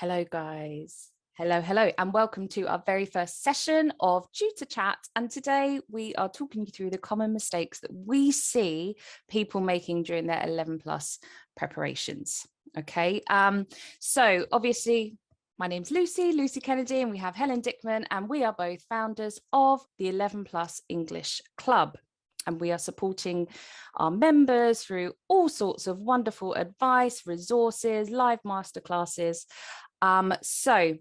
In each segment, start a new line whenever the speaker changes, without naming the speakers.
Hello, guys. Hello, and welcome to our very first session of Tutor Chat. And today we are talking you through the common mistakes that we see people making during their 11 plus preparations. Okay, so obviously, my name's Lucy Kennedy, and we have Helen Dickman, and we are both founders of the 11 Plus English Club. And we are supporting our members through all sorts of wonderful advice, resources, live masterclasses. So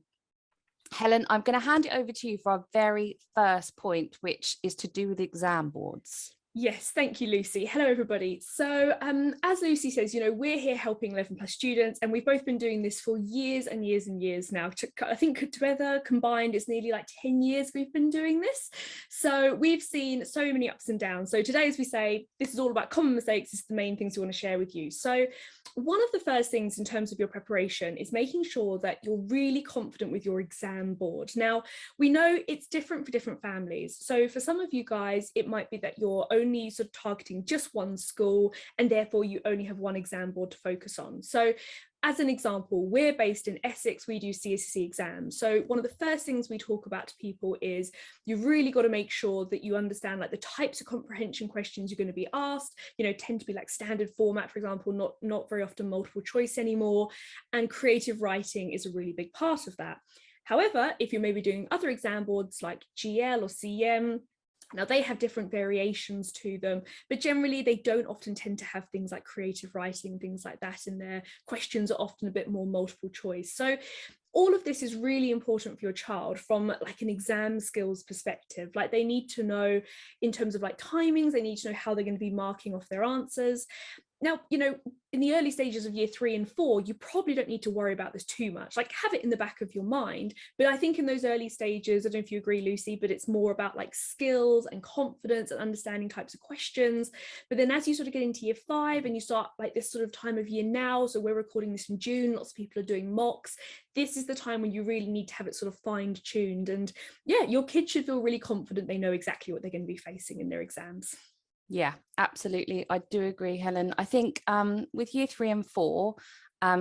Helen, I'm going to hand it over to you for our very first point, which is to do with exam boards.
Yes, thank you, Lucy. Hello, everybody. So as Lucy says, we're here helping 11 plus students, and we've both been doing this for years and years and years now. I think together combined, it's nearly like 10 years we've been doing this. So we've seen so many ups and downs. So today, as we say, this is all about common mistakes. This is the main things we want to share with you. So one of the first things in terms of your preparation is making sure that you're really confident with your exam board. Now, we know it's different for different families. So for some of you guys, it might be that you're only sort of targeting just one school, and therefore you only have one exam board to focus on. So as an example, we're based in Essex, we do CSC exams. So one of the first things we talk about to people is you've really got to make sure that you understand like the types of comprehension questions you're going to be asked, tend to be like standard format, for example, not very often multiple choice anymore. And creative writing is a really big part of that. However, if you're maybe doing other exam boards like GL or CM, now they have different variations to them, but generally they don't often tend to have things like creative writing, things like that in there. Questions are often a bit more multiple choice. So all of this is really important for your child from like an exam skills perspective. Like they need to know in terms of like timings, they need to know how they're going to be marking off their answers. Now, in the early stages of year 3 and 4, you probably don't need to worry about this too much, like have it in the back of your mind. But I think in those early stages, I don't know if you agree, Lucy, but it's more about like skills and confidence and understanding types of questions. But then as you sort of get into year 5 and you start like this sort of time of year now, so we're recording this in June, lots of people are doing mocks. This is the time when you really need to have it sort of fine-tuned. And yeah, your kids should feel really confident they know exactly what they're going to be facing in their exams.
Yeah, absolutely. I do agree, Helen. I think with year 3 and 4,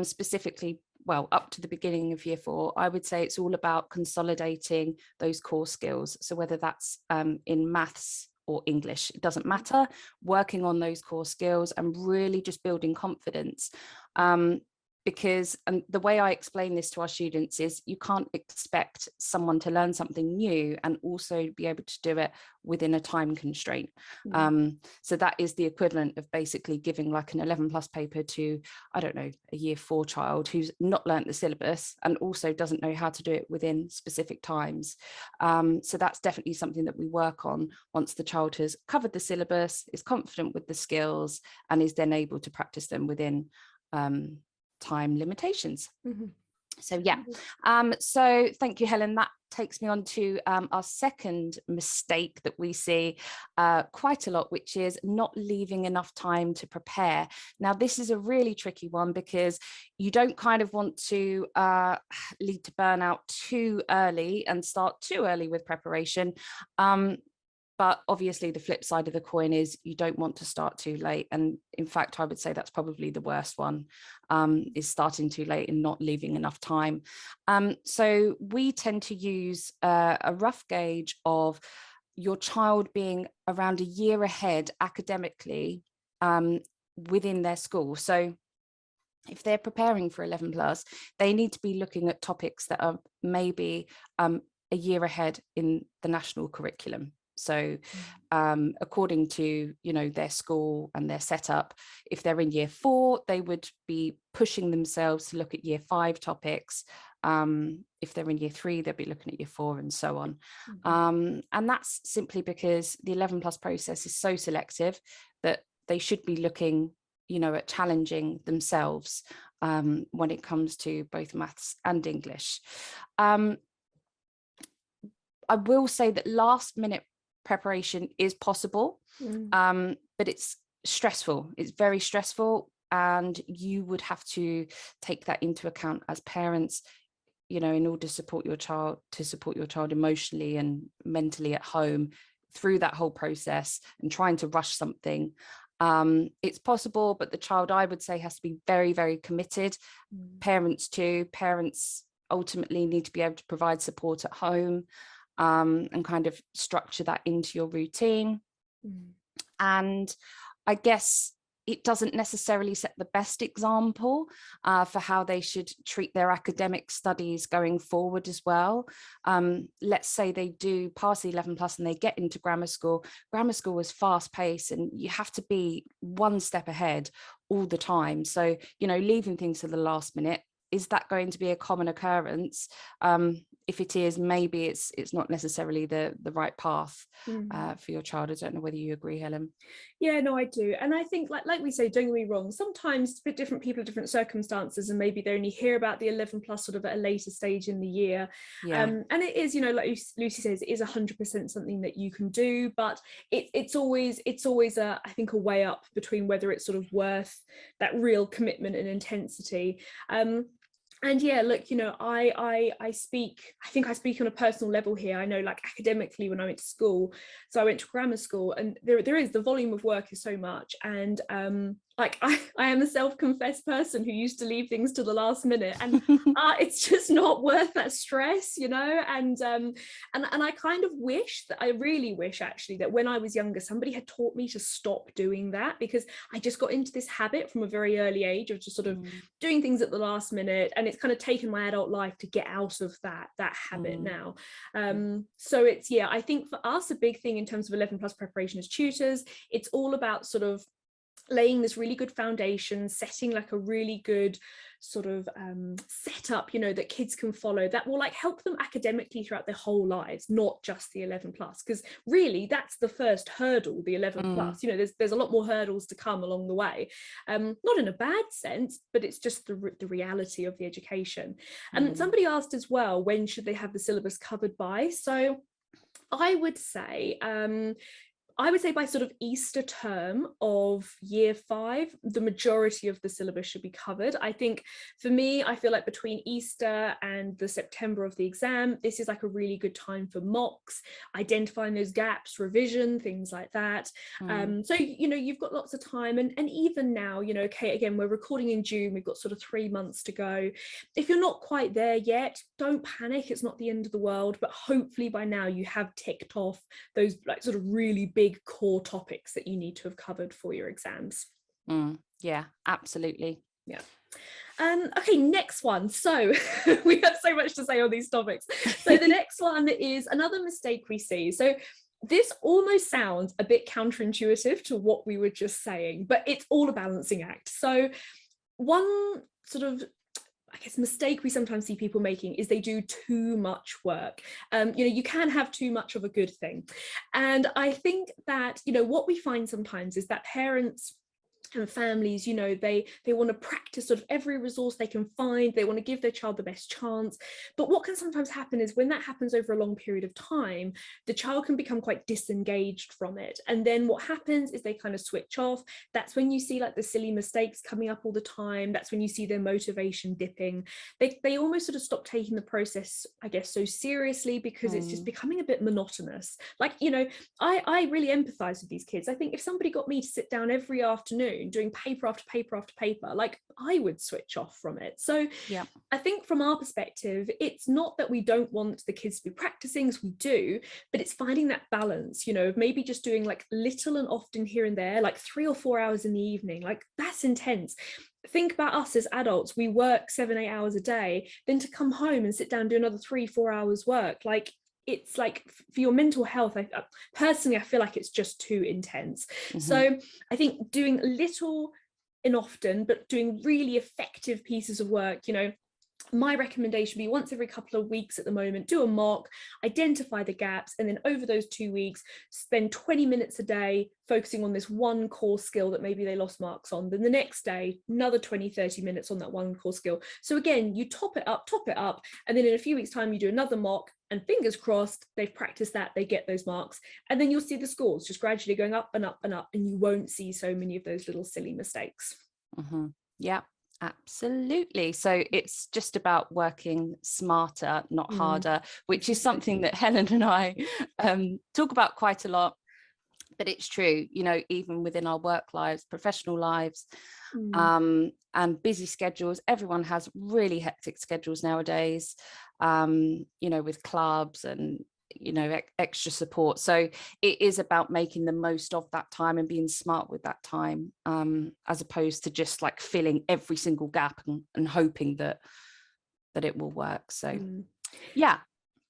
specifically, well, up to the beginning of year 4, I would say it's all about consolidating those core skills. So whether that's in maths or English, it doesn't matter, working on those core skills and really just building confidence. Because the way I explain this to our students is you can't expect someone to learn something new and also be able to do it within a time constraint. So that is the equivalent of basically giving like an 11 plus paper to, I don't know, a year 4 child who's not learnt the syllabus and also doesn't know how to do it within specific times. So that's definitely something that we work on once the child has covered the syllabus, is confident with the skills, and is then able to practice them within time limitations. So yeah, so thank you, Helen. That takes me on to our second mistake that we see quite a lot, which is not leaving enough time to prepare. Now, this is a really tricky one because you don't kind of want to lead to burnout too early and start too early with preparation. But obviously the flip side of the coin is you don't want to start too late. And in fact, I would say that's probably the worst one, is starting too late and not leaving enough time. So we tend to use a rough gauge of your child being around a year ahead academically within their school. So if they're preparing for 11 plus, they need to be looking at topics that are maybe a year ahead in the national curriculum. So according to, their school and their setup, if they're in year 4, they would be pushing themselves to look at year 5 topics. If they're in year 3, they'll be looking at year 4 and so on. And that's simply because the 11 plus process is so selective that they should be looking, at challenging themselves when it comes to both maths and English. I will say that last minute preparation is possible, but it's stressful. It's very stressful, and you would have to take that into account as parents, in order to support your child emotionally and mentally at home through that whole process and trying to rush something. It's possible, but the child, I would say, has to be very, very committed. Parents too. Parents ultimately need to be able to provide support at home, and kind of structure that into your routine. And I guess it doesn't necessarily set the best example for how they should treat their academic studies going forward as well. Let's say they do pass the 11 plus and they get into grammar school. Grammar school is fast paced and you have to be one step ahead all the time. So, you know, leaving things to the last minute, is that going to be a common occurrence? If it is, maybe it's not necessarily the right path for your child. I don't know whether you agree, Helen.
Yeah, no, I do. And I think like we say, don't get me wrong, sometimes for different people, different circumstances, and maybe they only hear about the 11 plus sort of at a later stage in the year.
Yeah.
And it is, you know, like Lucy says, it is 100% something that you can do, but it's always I think a way up between whether it's sort of worth that real commitment and intensity. And yeah, look, you know, I think I speak on a personal level here. I know, like, academically, when I went to school, so I went to grammar school, and there is, the volume of work is so much, and like I am a self-confessed person who used to leave things to the last minute, and it's just not worth that stress, you know. And I kind of wish that, I really wish actually, that when I was younger, somebody had taught me to stop doing that, because I just got into this habit from a very early age of just sort of doing things at the last minute, and it's kind of taken my adult life to get out of that habit now. So it's, yeah, I think for us, a big thing in terms of 11 plus preparation as tutors, it's all about sort of laying this really good foundation, setting like a really good sort of setup, you know, that kids can follow, that will like help them academically throughout their whole lives, not just the 11 plus, because really that's the first hurdle, the 11 plus. You know, there's a lot more hurdles to come along the way, not in a bad sense, but it's just the reality of the education. And somebody asked as well, when should they have the syllabus covered by? So I would say by sort of Easter term of year 5, the majority of the syllabus should be covered. I think for me, I feel like between Easter and the September of the exam, this is like a really good time for mocks, identifying those gaps, revision, things like that. So, you know, you've got lots of time, and even now, you know, okay, again, we're recording in June, we've got sort of 3 months to go. If you're not quite there yet, don't panic, it's not the end of the world, but hopefully by now you have ticked off those like sort of really big core topics that you need to have covered for your exams.
Yeah, absolutely.
Yeah. Okay, next one. So we have so much to say on these topics. So the next one is another mistake we see. So this almost sounds a bit counterintuitive to what we were just saying, but it's all a balancing act. So one sort of, I guess, mistake we sometimes see people making is they do too much work. You know, you can have too much of a good thing. And I think that, you know, what we find sometimes is that parents and families, you know, they want to practice sort of every resource they can find, they want to give their child the best chance. But what can sometimes happen is when that happens over a long period of time, the child can become quite disengaged from it. And then what happens is they kind of switch off. That's when you see like the silly mistakes coming up all the time. That's when you see their motivation dipping. They almost sort of stop taking the process, I guess, so seriously, because it's just becoming a bit monotonous. Like, you know, I really empathize with these kids. I think if somebody got me to sit down every afternoon doing paper after paper after paper, like, I would switch off from it. So yeah, I think from our perspective, it's not that we don't want the kids to be practicing, as we do, but it's finding that balance, you know, of maybe just doing like little and often here and there, like 3 or 4 hours in the evening. Like, that's intense. Think about us as adults, we work 7-8 hours a day, then to come home and sit down and do another 3-4 hours work, like, it's like, for your mental health, I personally feel like it's just too intense. So I think doing little and often, but doing really effective pieces of work, you know, my recommendation would be once every couple of weeks at the moment, do a mock, identify the gaps, and then over those 2 weeks, spend 20 minutes a day focusing on this one core skill that maybe they lost marks on. Then the next day, another 20-30 minutes on that one core skill. So again, you top it up, and then in a few weeks' time, you do another mock, and fingers crossed, they've practiced that, they get those marks, and then you'll see the scores just gradually going up and up and up, and you won't see so many of those little silly mistakes.
Yeah. Absolutely. So it's just about working smarter, not harder, which is something that Helen and I talk about quite a lot. But it's true, you know, even within our work lives, professional lives, and busy schedules, everyone has really hectic schedules nowadays, you know, with clubs and, you know, extra support. So it is about making the most of that time and being smart with that time, as opposed to just like filling every single gap and hoping that it will work. So yeah.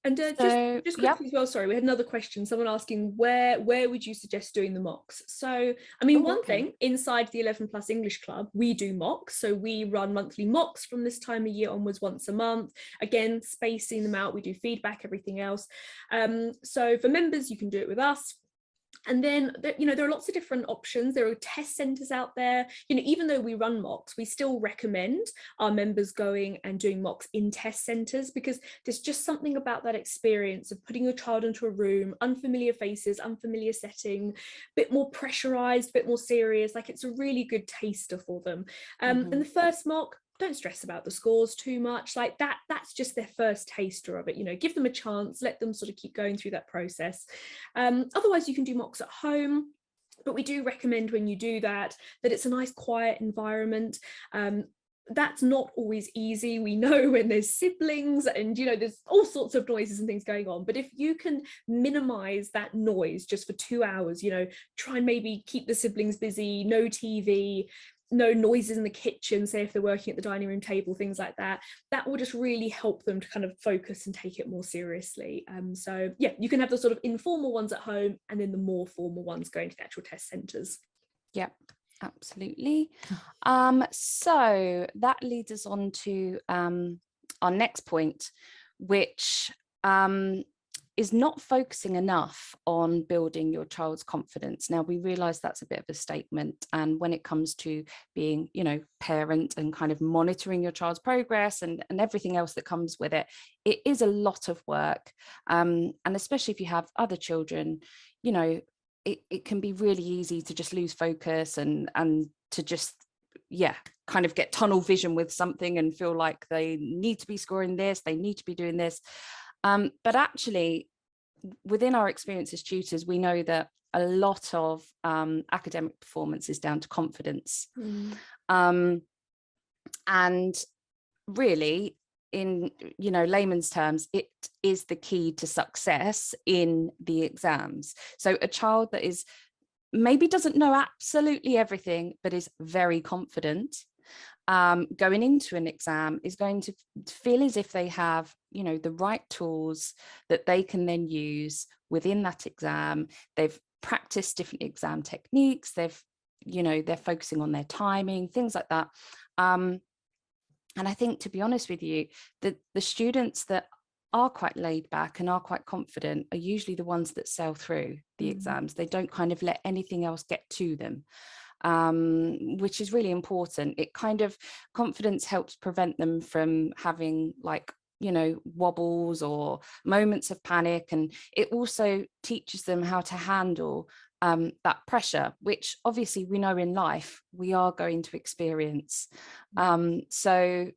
And
So
just
yeah.
quickly as well, sorry, we had another question, someone asking where would you suggest doing the mocks? So I mean, one thing, inside the 11 Plus English Club, we do mocks. So we run monthly mocks from this time of year onwards, once a month, again spacing them out, we do feedback, everything else. So for members, you can do it with us. And then, you know, there are lots of different options. There are test centres out there. You know, even though we run mocks, we still recommend our members going and doing mocks in test centres, because there's just something about that experience of putting your child into a room, unfamiliar faces, unfamiliar setting, a bit more pressurised, a bit more serious. Like, it's a really good taster for them. And the first mock, don't stress about the scores too much. Like that's just their first taster of it. You know, give them a chance, let them sort of keep going through that process. Otherwise, you can do mocks at home, but we do recommend when you do that it's a nice quiet environment. That's not always easy. We know when there's siblings and, you know, there's all sorts of noises and things going on. But if you can minimize that noise just for 2 hours, you know, try and maybe keep the siblings busy, no TV, no noises in the kitchen, say if they're working at the dining room table, things like that, that will just really help them to kind of focus and take it more seriously. So yeah, you can have the sort of informal ones at home and then the more formal ones going to the actual test centres.
Yep, absolutely. So that leads us on to our next point, which is not focusing enough on building your child's confidence. Now, we realize that's a bit of a statement. And when it comes to being, you know, parent and kind of monitoring your child's progress and everything else that comes with it, it is a lot of work. And especially if you have other children, you know, it can be really easy to just lose focus and to just, yeah, kind of get tunnel vision with something and feel like they need to be scoring this, they need to be doing this. But actually, within our experience as tutors, we know that a lot of academic performance is down to confidence. And really, in, you know, layman's terms, it is the key to success in the exams. So a child that is maybe doesn't know absolutely everything, but is very confident, going into an exam is going to feel as if they have, you know, the right tools that they can then use within that exam. They've practiced different exam techniques. They've, you know, they're focusing on their timing, things like that. And I think, to be honest with you, the students that are quite laid back and are quite confident are usually the ones that sail through the exams. They don't kind of let anything else get to them. Which is really important. It kind of, confidence helps prevent them from having, like, you know, wobbles or moments of panic. And it also teaches them how to handle that pressure, which obviously we know in life we are going to experience. So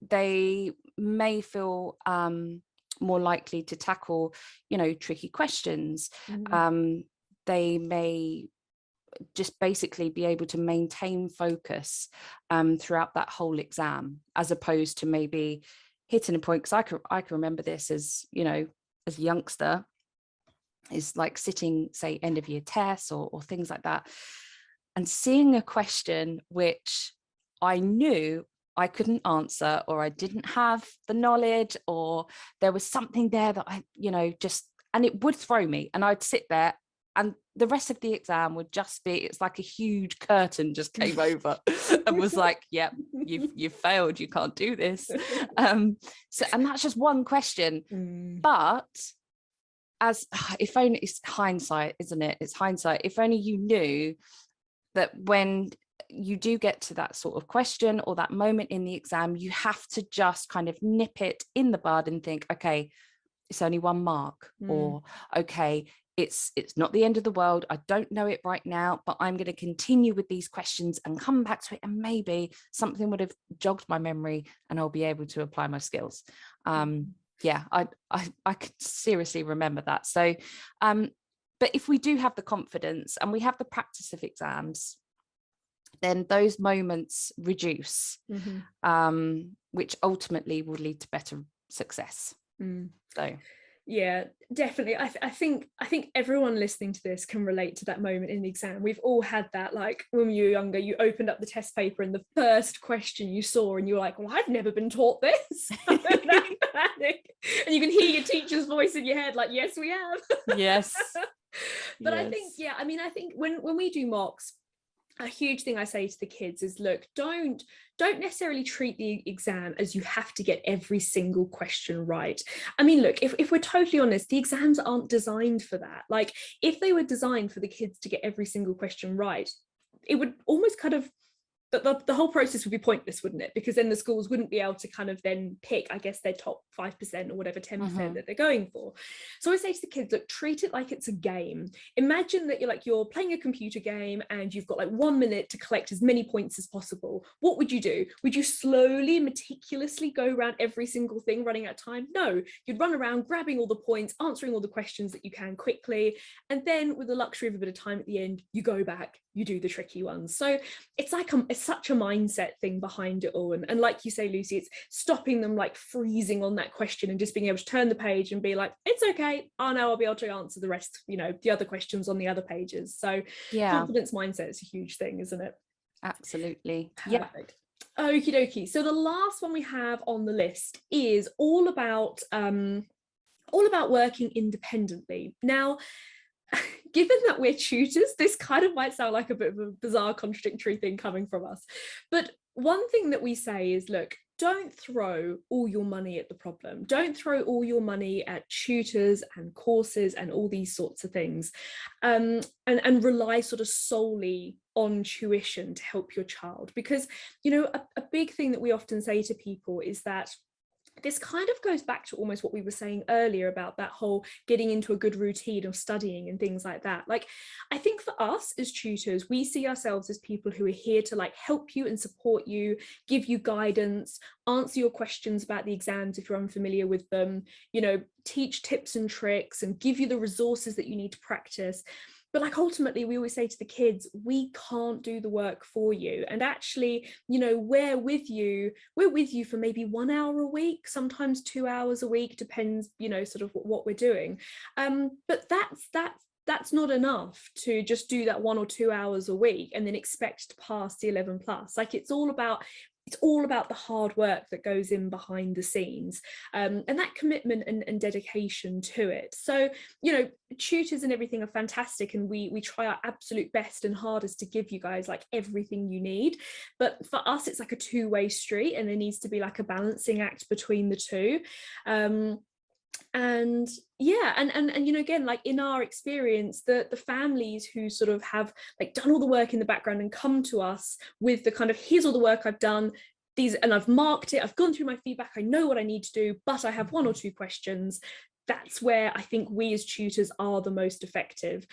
they may feel more likely to tackle, you know, tricky questions. They may just basically be able to maintain focus throughout that whole exam, as opposed to maybe hitting a point. Because I can remember this as, you know, as a youngster, is like sitting, say, end of year tests or things like that, and seeing a question which I knew I couldn't answer, or I didn't have the knowledge, or there was something there that I, you know, just, and it would throw me, and I'd sit there and the rest of the exam would just be, it's like a huge curtain just came over and was like, yep, you've failed, you can't do this. So, and that's just one question. But as, if only, it's hindsight, isn't it? It's hindsight. If only you knew that when you do get to that sort of question or that moment in the exam, you have to just kind of nip it in the bud and think, okay, it's only 1 mark, or okay, it's not the end of the world. I don't know it right now, but I'm going to continue with these questions and come back to it, and maybe something would have jogged my memory and I'll be able to apply my skills. Yeah, I could seriously remember that. So but if we do have the confidence and we have the practice of exams, then those moments reduce, which ultimately will lead to better success. So
yeah, definitely. I think everyone listening to this can relate to that moment in the exam. We've all had that, like when you were younger, you opened up the test paper and the first question you saw and you were like, well, I've never been taught this. That panic. And you can hear your teacher's voice in your head like, yes, we have.
Yes.
But yes. I think, yeah, I mean, I think when we do mocks, a huge thing I say to the kids is, look, don't necessarily treat the exam as you have to get every single question right. I mean, look, if we're totally honest, the exams aren't designed for that. Like, if they were designed for the kids to get every single question right, it would almost kind of, the whole process would be pointless, wouldn't it? Because then the schools wouldn't be able to kind of then pick, I guess, their top 5% or whatever 10% that they're going for. So I say to the kids, look, treat it like it's a game. Imagine that you're playing a computer game and you've got like 1 minute to collect as many points as possible. What would you do? Would you slowly, meticulously go around every single thing running out of time? No, you'd run around grabbing all the points, answering all the questions that you can quickly. And then with the luxury of a bit of time at the end, you go back, you do the tricky ones. So it's like it's such a mindset thing behind it all. And like you say, Lucy, it's stopping them like freezing on that question and just being able to turn the page and be like, it's okay. Oh no, I'll be able to answer the rest, the other questions on the other pages. So confidence mindset is a huge thing, isn't it?
Absolutely.
Perfect. Yeah. Okie dokie. So the last one we have on the list is all about working independently. Now, given that we're tutors, this kind of might sound like a bit of a bizarre, contradictory thing coming from us. But one thing that we say is, look, don't throw all your money at the problem. Don't throw all your money at tutors and courses and all these sorts of things, and rely sort of solely on tuition to help your child. Because, a big thing that we often say to people is that this kind of goes back to almost what we were saying earlier about that whole getting into a good routine of studying and things like that. Like, I think for us as tutors, we see ourselves as people who are here to like help you and support you, give you guidance, answer your questions about the exams if you're unfamiliar with them, teach tips and tricks and give you the resources that you need to practice. But like, ultimately, we always say to the kids, we can't do the work for you. And actually, we're with you for maybe 1 hour a week, sometimes 2 hours a week, depends, sort of what we're doing. But that's not enough to just do that 1 or 2 hours a week and then expect to pass the 11 plus. Like, it's all about the hard work that goes in behind the scenes, and that commitment and dedication to it. So, tutors and everything are fantastic, and we try our absolute best and hardest to give you guys like everything you need. But for us, it's like a two-way street, and there needs to be like a balancing act between the two. And yeah, and again, like in our experience, the families who sort of have like done all the work in the background and come to us with the kind of, here's all the work I've done, and I've marked it, I've gone through my feedback, I know what I need to do, but I have 1 or 2 questions. That's where I think we as tutors are the most effective.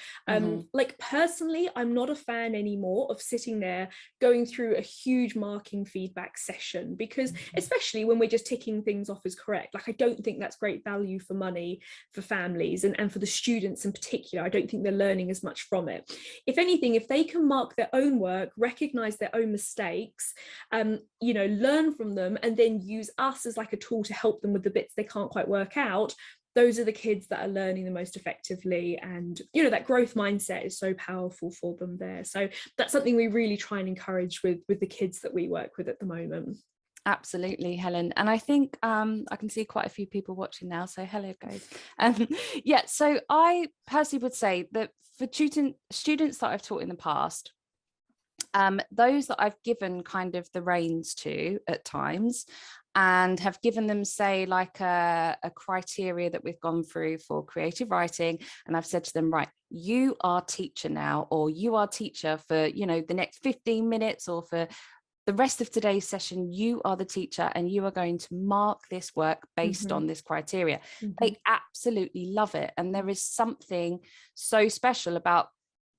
Like, personally, I'm not a fan anymore of sitting there going through a huge marking feedback session, because especially when we're just ticking things off as correct, like I don't think that's great value for money for families and for the students in particular. I don't think they're learning as much from it. If anything, if they can mark their own work, recognize their own mistakes, learn from them, and then use us as like a tool to help them with the bits they can't quite work out, those are the kids that are learning the most effectively. And that growth mindset is so powerful for them there. So that's something we really try and encourage with the kids that we work with at the moment.
Absolutely, Helen. And I think I can see quite a few people watching now, so hello guys. So I personally would say that for students that I've taught in the past, those that I've given kind of the reins to at times, and have given them, say, like a criteria that we've gone through for creative writing, and I've said to them, right, you are teacher now, or you are teacher for the next 15 minutes or for the rest of today's session, you are the teacher and you are going to mark this work based on this criteria. They absolutely love it. And there is something so special about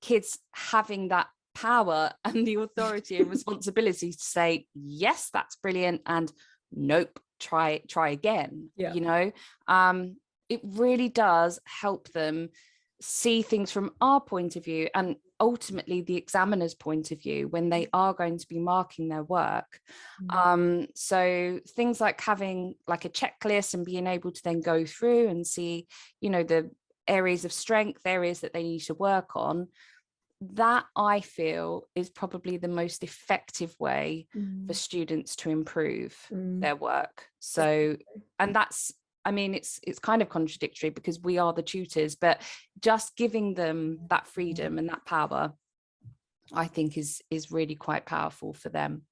kids having that power and the authority and responsibility to say, yes, that's brilliant, and nope, try again. It really does help them see things from our point of view and ultimately the examiner's point of view when they are going to be marking their work. So things like having like a checklist and being able to then go through and see, you know, the areas of strength, areas that they need to work on, that I feel is probably the most effective way for students to improve their work. So, and that's, I mean, it's kind of contradictory because we are the tutors, but just giving them that freedom and that power, I think is really quite powerful for them.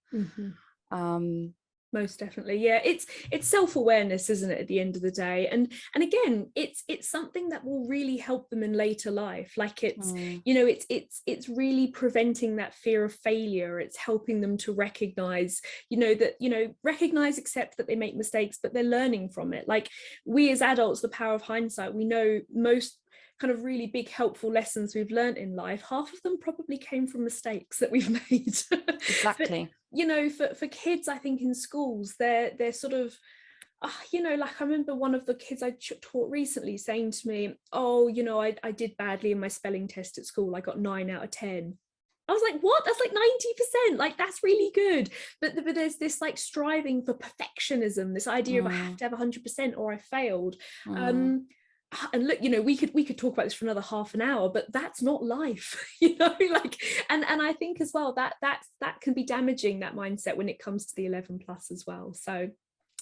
Most definitely. Yeah, it's self-awareness, isn't it, at the end of the day? And again, it's something that will really help them in later life. Like it's you know, it's really preventing that fear of failure. It's helping them to recognize, you know, that, you know, recognize, accept that they make mistakes, but they're learning from it. Like we as adults, the power of hindsight, we know most kind of really big helpful lessons we've learned in life, half of them probably came from mistakes that we've made.
Exactly.
But, you know, for kids, I think in schools, they're sort of, you know, like I remember one of the kids I taught recently saying to me, oh, you know, I did badly in my spelling test at school. I got 9 out of 10. I was like, what? That's like 90%. Like, that's really good. But there's this like striving for perfectionism, this idea of I have to have 100% or I failed. And look, you know, we could talk about this for another half an hour, but that's not life, you know, like, and I think as well that can be damaging, that mindset, when it comes to the 11 plus as well. So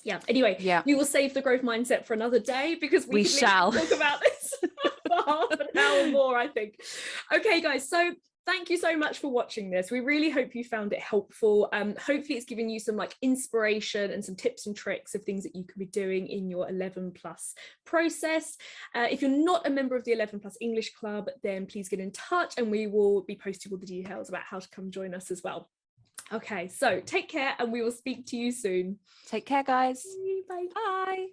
yeah, anyway, we will save the growth mindset for another day, because we shall talk about this for half an hour more, I think. Okay, guys, so thank you so much for watching this. We really hope you found it helpful. Hopefully it's given you some like inspiration and some tips and tricks of things that you could be doing in your 11 plus process. If you're not a member of the 11 plus English Club, then please get in touch and we will be posting all the details about how to come join us as well. Okay, so take care and we will speak to you soon.
Take care, guys.
Bye.
Bye.